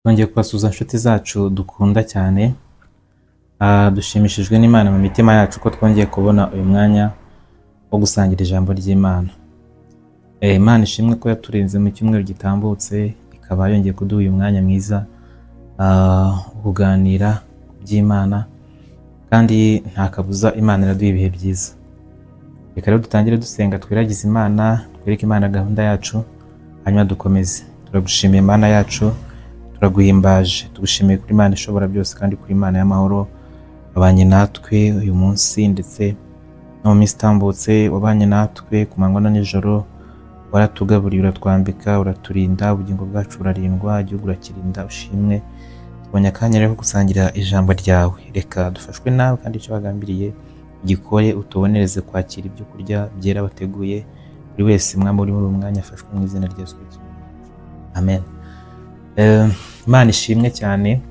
Twongeye kubasuhuza inshuti zacu dukunda cyane, dushimishijwe n'Imana mu mitima yacu ko twongeye kubona uyu mwanya wo gusangira ijambo ry'Imana. Imana ishimwe ko yaturinze mu cyumweru gitambutse, ikaba yongeye kuduha uyu mwanya mwiza wo kuganira by'Imana, kandi nta kabuza Imana iraduha ibihe byiza. Reka rero dutangire dusenga, twiragize Imana, twereke Imana gahunda yacu, hanyuma dukomeze. Turagushimiye Imana yacu, turaguhimbaje, tugushimiye kuri Imana ishobora byose kandi kuri Imana y'amahoro wabanye natwe uyu munsi ndetse no mu minsi itambutse, wabanye natwe ku manywa na nijoro, waratugaburiye, uratwambika, uraturinda, ubugingo bwacu burarindwa, igihugu urakirinda, ushimwe. Tubonye akanya rero ko gusangira ijambo ryawe, reka dufashwe nawe kandi icyo wagambiriye gikore, utubonereze kwakira ibyo kurya byera wateguye buri wese. Mwami uri muri uyu mwanya afashwe mu izina rya Yesu Kristo, amen. Imana ishimwe cyane.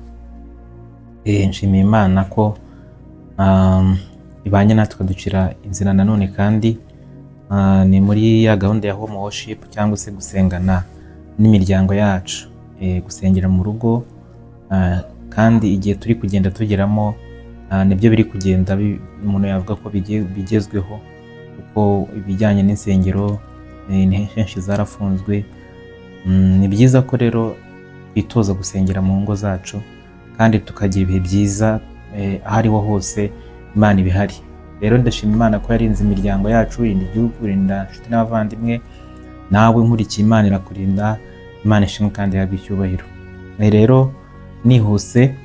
Nshimiye Imana ko ibanye natwe ikaducira inzira nanone, kandi ni muri ya gahunda ya home worship cyangwa se gusengana n'imiryango yacu, gusengera mu rugo, kandi igihe turi kugenda tugeramo nibyo biri kugenda umuntu yavuga ko bigezweho, kuko ibijyanye n'insengero ni henshi zarafunzwe. Ni byiza ko rero twitoza gusengera mu ngo zacu kandi tukagira ibihe byiza aho ariho hose Imana ibihari. Rero ndashima Imana ko yarinze imiryango yacu, irinda igihugu, irinda inshuti n'abavandimwe. Nawe nkurikiye Imana irakurinda, Imana ishimwe kandi ihabwe icyubahiro. Rero nihuse,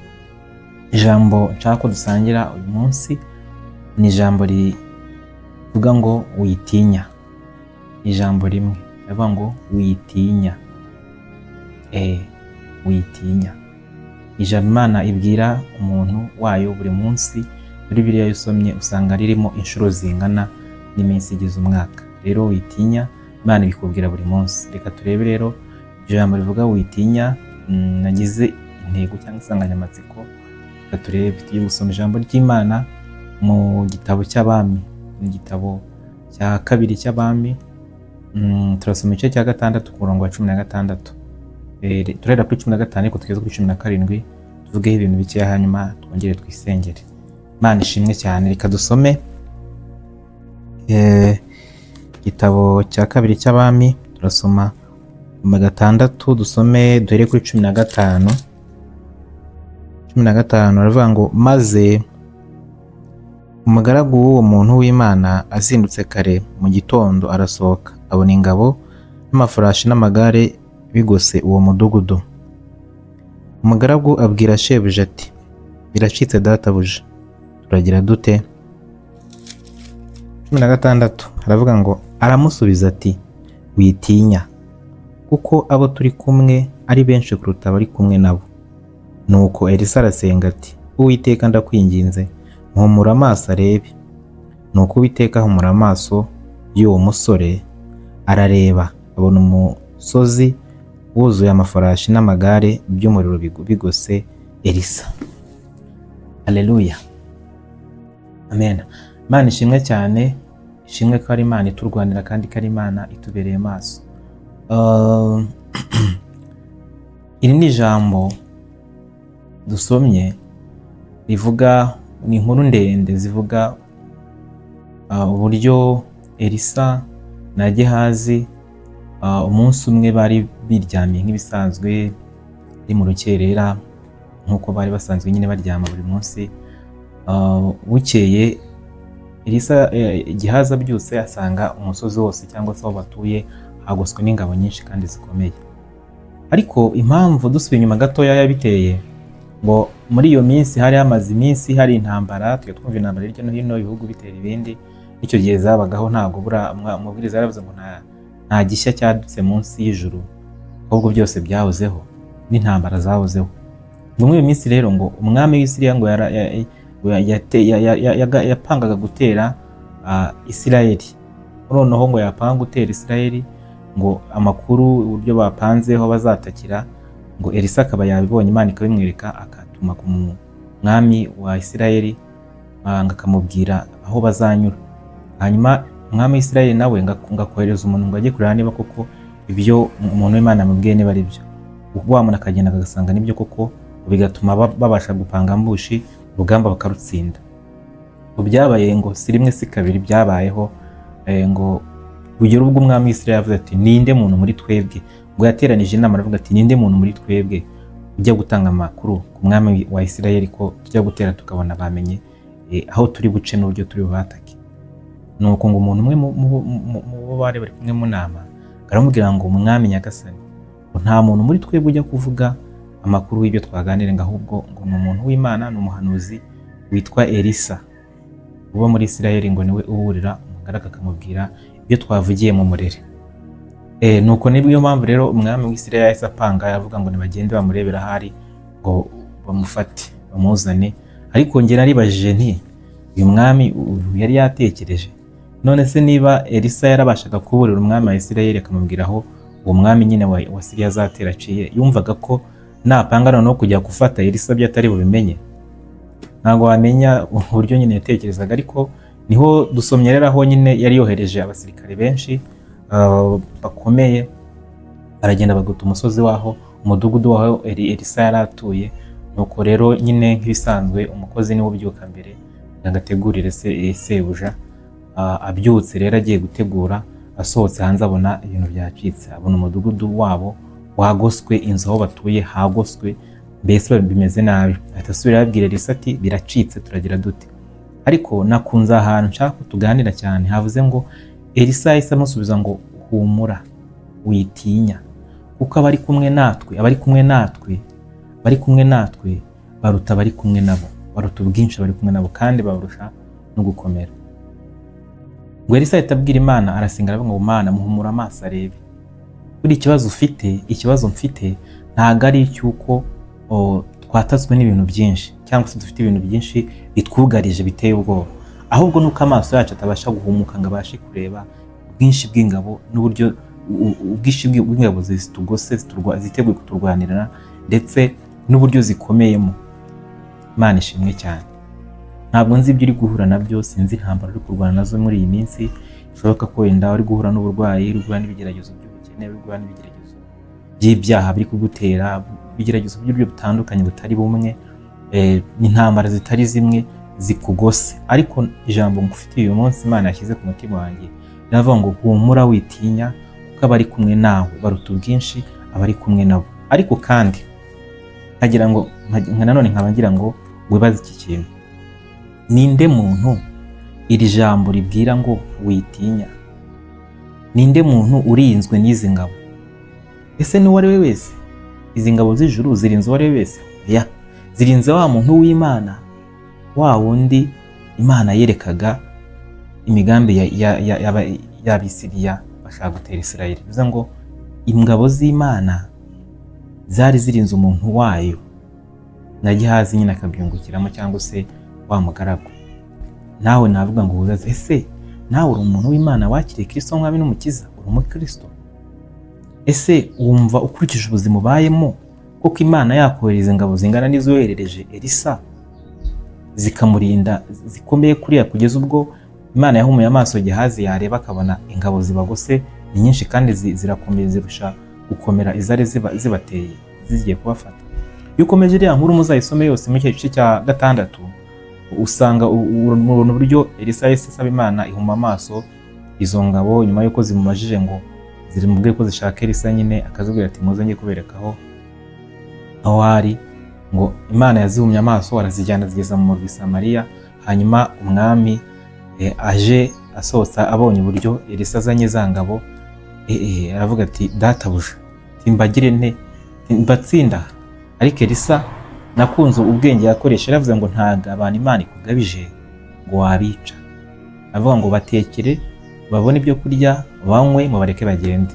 ijambo nshaka ko dusangira uyu munsi ni ijambo rivuga ngo witinya. Ijambo rimwe rivuga ngo witinya. Witinya. Ijambo Imana ibwira umuntu wayo buri munsi, muri Bibiliya usomye usanga ririmo inshuro zingana n'iminsi igize umwaka. Rero witinya, Imana ibikubwira buri munsi. Reka turebe rero ijambo rivuga witinya. Nagize intego cyangwa insanganyamatsiko, reka turebe. Tugiye gusoma ijambo ry'Imana mu gitabo cy'Abami, mu gitabo cya kabiri cy'Abami. Turasoma igice cya 6 ku murongo wa 16. Turahera kuri 15 ariko tugeze kuri 17, tuvugeho ibintu bikeya hanyuma twongere twisengere. Imana ishimwe cyane. Reka dusome igitabo cya kabiri cy'Abami, turasoma mu 6, dusome duhere kuri 15. 15 baravuga ngo maze umugaragu w'uwo muntu w'Imana azindutse kare mu gitondo arasohoka, abona ingabo n'amafarashi n'amagare bigose uwo mudugudu. Umugaragu abwira shebuja ati, biracitse databuja, turagira dute? 16 haravuga ngo aramusubiza ati, witinya, kuko abo turi kumwe ari benshi kuruta abari kumwe nabo. Nuko Elisa arasenga ati, Uwiteka ndakwinginze, mpumura amaso arebe. Nuko Uwiteka ahumura amaso y'uwo musore, arareba, abona umusozi wuzuye amafarashi n'amagare by'umuriro bigose Elisa. Haleluya, amen. Imana ishimwe cyane, ishimwe ko ari Imana iturwanira kandi ko ari Imana itubereye maso. Iri ni ijambo dusomye rivuga, ni inkuru ndende zivuga uburyo Elisa na Gehazi umunsi umwe bari biryamiye nk'ibisanzwe, ari mu rukerera nk'uko bari basanzwe nyine baryama buri munsi. Bukeye Elisa Gehazi abyutse asanga umusozi wose cyangwa se aho batuye hagoswe n'ingabo nyinshi kandi zikomeye. Ariko impamvu dusubiye inyuma gatoya yabiteye, ngo muri iyo minsi hari hamaze iminsi hari intambara, twe twumva intambara hirya no hino, ibihugu bitera ibindi. Icyo gihe zabagaho, ntabwo bura umubwiriza yaravuze ngo nta gishya cyadutse munsi y'ijuru, ahubwo byose byahozeho n'intambara zahozeho. Muri iyo minsi rero ngo umwami w'Isiriya ngo yapangaga gutera Isirayeli. Noneho ngo yapanga gutera Isirayeli, ngo amakuru uburyo bapanzeho bazatakira, ngo Elisa akaba yabibonye, Imana ikabimwereka, akatuma ku mwami wa Isirayeli akamubwira aho bazanyura. Hanyuma umwami w'Isirayeli nawe ngakohereza umuntu ngo ajye kureba niba koko ibyo umuntu w'Imana amubwiye niba ari byo. wa muntu akagenda agasanga nibyo koko, bigatuma babasha gupanga ambushi, urugamba bakarutsinda. Byabaye ngo si rimwe si kabiri byabayeho, ngo kugera ubwo umwami w'Isirayeli yavuze ati ninde muntu muri twebwe, ngo yateranije inama aravuga ati ninde muntu muri twebwe ujya gutanga amakuru ku mwami wa Isirayeli ko tujya gutera tukabona bamenye aho turi buce n'uburyo turi bubatake. Nuko ngo umuntu umwe mu bari bari kumwe mu nama aramubwira ngo umwami nyagasani, nta muntu muri twebwe ujya kuvuga amakuru y'ibyo twaganira, ngo ahubwo ngo ni umuntu w'Imana, ni umuhanuzi witwa Elisa uba muri Isirayeli, ngo niwe uburira umugaragu akamubwira ibyo twavugiye mu murere. Nuko niyo mpamvu rero umwami w'Isirayeli yahise apanga yavuga ngo nibagende bamurebera ahari ngo bamufate bamuzane. Ariko njye naribajije nti uyu mwami yari yatekereje, none se niba Elisa yarabashaga kuburira umwami wa Isirayeli akamubwira aho uwo mwami nyine wa Siriya azatera aciye, yumvaga ko napanga noneho kujya gufata Elisa byo atari bubimenye? Ntabwo wamenya uburyo nyine yatekerezaga. Ariko niho dusomye rero aho nyine yari yohereje abasirikare benshi bakomeye, aragenda bagota umusozi waho, umudugudu waho Elisa yari atuye. Nuko rero nyine nk'ibisanzwe umukozi niwe ubyuka mbere agategurire sebuja. Abyutse rero agiye gutegura, asohotse hanze abona ibintu byacitse, abona umudugudu wabo wagoswe, inzu aho batuye hagoswe, mbese bimeze nabi. Ahita asubira abwira Elisa ati biracitse turagira dute? Ariko nakunze ahantu nshaka ko tuganira cyane, havuze ngo Elisa yahise amusubiza ngo humura witinya, kuko abari kumwe natwe baruta abari kumwe nabo, baruta ubwinshi bari kumwe nabo, kandi babarusha no gukomera. Ngo Elisa ahita abwira Imana, arasenga aravuga ngo Mana muhumura amaso arebe. Buri ikibazo mfite ntago ari icyuko twatatswe n'ibintu byinshi, cyangwa se dufite ibintu byinshi bitwugarije biteye ubwoba, ahubwo nuko amaso yacu atabasha guhumuka ngo abashe kureba ubwinshi bw'ingabo n'uburyo ubwinshi bw'ingabo zitugose ziteguye kuturwanirana, ndetse n'uburyo zikomeyemo. Imana ishimwe cyane. Ntabwo nzi ibyo uri guhura nabyo, sinzi intambara uri kurwana nazo muri iyi minsi. Bishoboka ko wenda uri guhura n'uburwayi, uri guhura n'ibigeragezo by'ubukene, uri guhura n'ibigeragezo by'ibyaha biri kugutera, ibigeragezo by'uburyo butandukanye butari bumwe, n'intambara zitari zimwe zikugose. Ariko ijambo ngufitiye uyu munsi Imana yashyize ku mutima wanjye riravuga ngo humura witinya, kuko abari kumwe nawe baruta ubwinshi abari kumwe nabo. Ariko kandi nkagira ngo nanone nkaba ngira ngo wibaze iki kintu, ninde muntu iri jambo ribwira ngo witinya? Ninde muntu urinzwe n'izi ngabo? Ese ni uwo ari we wese? Izi ngabo z'ijuru zirinze uwo ari we wese? Ya, zirinze wa muntu w'Imana, wa wundi Imana yerekaga imigambi y'Abisiriya bashaka gutera Isirayeli. Bivuze ngo ingabo z'Imana zari zirinze umuntu wayo, na Gehazi nyine akabyungukiramo, cyangwa se wa mugaragu. Nawe navuga ngo uzaze, ese nawe uri umuntu w'Imana wakiriye Kristo nk'Umwami n'Umukiza? Uri umukristo? Ese wumva ukurikije ubuzima ubayemo koko Imana yakohereza ingabo zingana n'izo yoherereje Elisa zikamurinda zikomeye kuriya, kugeza ubwo Imana yahumuye amaso Gehazi yareba akabona ingabo zibagose ni nyinshi kandi zirakomeye zirusha gukomera izari zibateye zigiye kubafata? Iyo ukomeje iriya nkuru muzayisome yose muri gice cya 6, usanga mubona uburyo Elisa yahise asaba Imana ihuma amaso izo ngabo, nyuma yuko zimumajije ngo ziri mu bweko zishaka Elisa, nyine akazubwira ati muze ngiye kubereka aho hari. Ngo Imana yazihumye amaso, arazijyana zigeza mu murwa Samariya. Hanyuma umwami aje asohotsa abonye uburyo Elisa azanye za ngabo, aravuga ati databuja timbagire nte mbatsinda. Ariko Elisa nakunze ubwenge yakoresha, yaravuze ngo ntaga abantu Imana ikugabije ngo wabica, avuga ngo batekere babone ibyo kurya banywe mubareke bagende.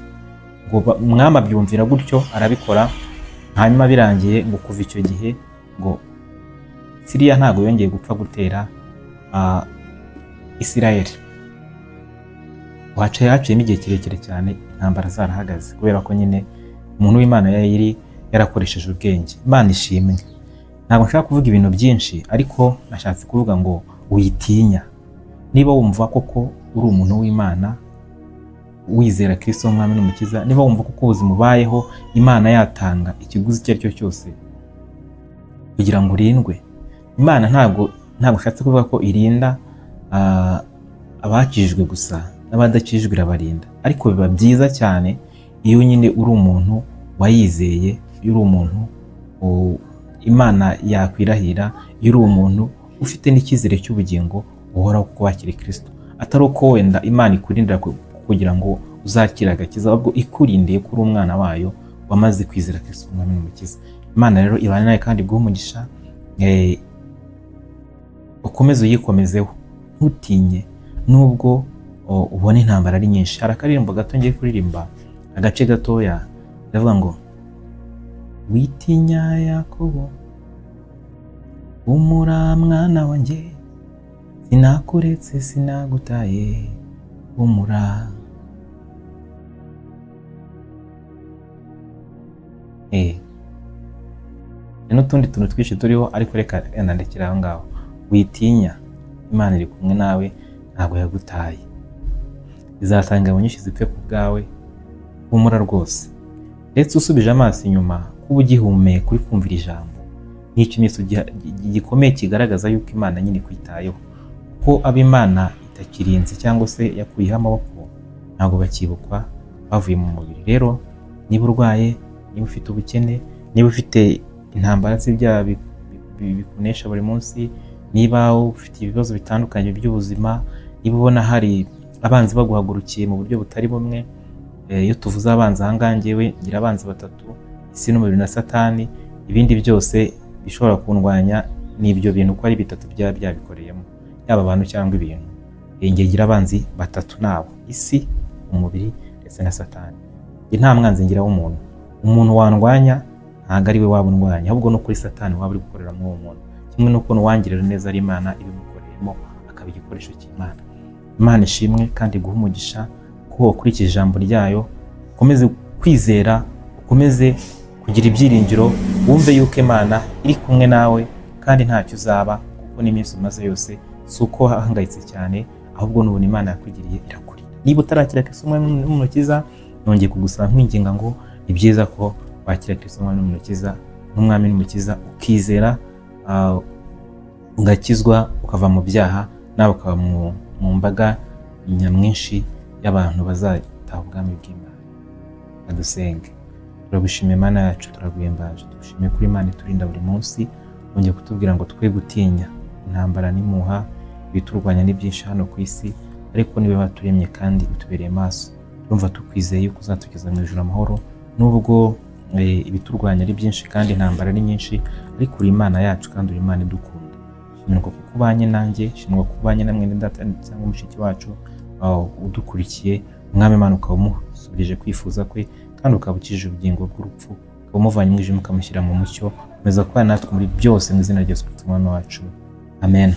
Ngo umwami abyumvira gutyo arabikora. Hanyuma birangiye ngo kuva icyo gihe ngo Siriya ntago yongeye gupfa gutera Isirayeli. Haciyemo igihe kirekire cyane intambara zarahagaze, kubera ko nyine umuntu w'Imana yari yarakoresheje ubwenge. Imana ishimwe. Ntabwo nshaka kuvuga ibintu byinshi, ariko nashatse kuvuga ngo witinya. Niba wumva koko uri umuntu w'Imana, wizera Kristo nk'umwami n'umukiza, niba wumva ko ubuzima ubayeho Imana yatanga ikiguzi icyo ari cyo cyose kugira ngo urindwe. Imana ntabwo ashatse kuvuga ko irinda abakijijwe gusa, n'abadakijijwe irabarinda, ariko biba byiza cyane iyo nyine uri umuntu wayizeye, iyo uri umuntu Imana yakwirahira, iyo uri umuntu ufite n'icyizere cy'ubugingo uhoraho kuko wakira Kristo, atari uko wenda Imana ikurindira kugira ngo uzakire agakiza, ahubwo ikurindiye ko uri umwana wayo wamaze kwizera Kristo umwami n'umukiza. Imana rero ibane nawe kandi iguhe umugisha, ukomeze uyikomezeho, ntutinye nubwo ubona intambara ari nyinshi. Hari akaririmbo gato ngiye kuririmba, agace gatoya, ndavuga ngo witinya Yakobo, humura mwana wanjye, sinakuretse sinagutaye, humura. N'utundi tuntu twinshi turiho, ariko reka nandikira aho ngaho. Witinya, Imana iri kumwe nawe, ntabwo yagutaye. Izatanga nyinshi zipfe ku bwawe, humura rwose. Ndetse usubije amaso inyuma, kuba ugihumeka uri kumvira ijambo, ni ikimenyetso gikomeye kigaragaza yuko Imana nyine ikwitayeho. Kuko abo Imana itakirinze cyangwa se yakuyeho amaboko, ntabwo bakibukwa bavuye mu mubiri. Rero niba urwaye, niba ufite ubukene, niba ufite intambara z'ibyaha bikunesha buri munsi, niba ufite ibibazo bitandukanye by'ubuzima, niba ubona hari abanzi baguhagurukiye mu buryo butari bumwe, iyo tuvuze abanzi aha ngaha njyewe ngira abanzi batatu: isi n'umubiri na Satani. Ibindi byose bishobora kundwanya ni ibyo bintu uko ari bitatu byaba byabikoreyemo, yaba abantu cyangwa ibintu. Njye ngira abanzi batatu nabo: isi, umubiri ndetse na Satani. Nta mwanzi ngira w'umuntu. Umuntu wandwanya ntabwo ari we waba undwanya, ahubwo no kuri Satani waba uri gukorera muri uwo muntu. Kimwe n'uko n'uwangirira neza ari Imana ibimukoreyemo, akaba igikoresho cy'Imana. Imana ishimwe kandi iguhe umugisha ko ukurikije ijambo ryayo, ukomeze kwizera, ukomeze kugira ibyiringiro, wumve yuko Imana iri kumwe nawe kandi ntacyo uzaba, kuko n'iminsi umaze yose si uko wahangayitse cyane, ahubwo n'ubuntu Imana yakwigiriye irakurinda. Niba utarakira Kristo umwami n'umukiza, nongeye kugusaba nkwinginga ngo ni byiza ko wakira Kristo umwami n'umukiza nk'umwami n'umukiza, ukizera, ugakizwa, ukava mu byaha, nawe ukaba mu mbaga nyamwinshi y'abantu bazataha ubwami bw'Imana. Adusenge. Turagushimiye Mana yacu, turaguhimbaje, tugushimiye kuri Imana iturinda buri munsi, wongeye kutubwira ngo twe gutinya intambara n'imuha, ibiturwanya ni byinshi hano ku isi, ariko niwe waturemye kandi utubereye maso. Urumva tukwizeye yuko uzatugeza mu ijuru amahoro, nubwo ibiturwanya ari byinshi kandi intambara ari nyinshi, ariko uri Imana yacu kandi uri Imana idukunda. Shimirwa kuko ubanye nanjye, shimirwa kuko ubanye na mwene data cyangwa mushiki wacu udukurikiye. Umwami Imana ukaba umusubirije kwifuza kwe, kandi ukaba ukijije ubugingo bw'urupfu, ukaba umuvanye mu mwijima ukamushyira mu mucyo. Komeza kubana natwe muri byose mu izina rya Yesu Kristo umwami wacu. Amen.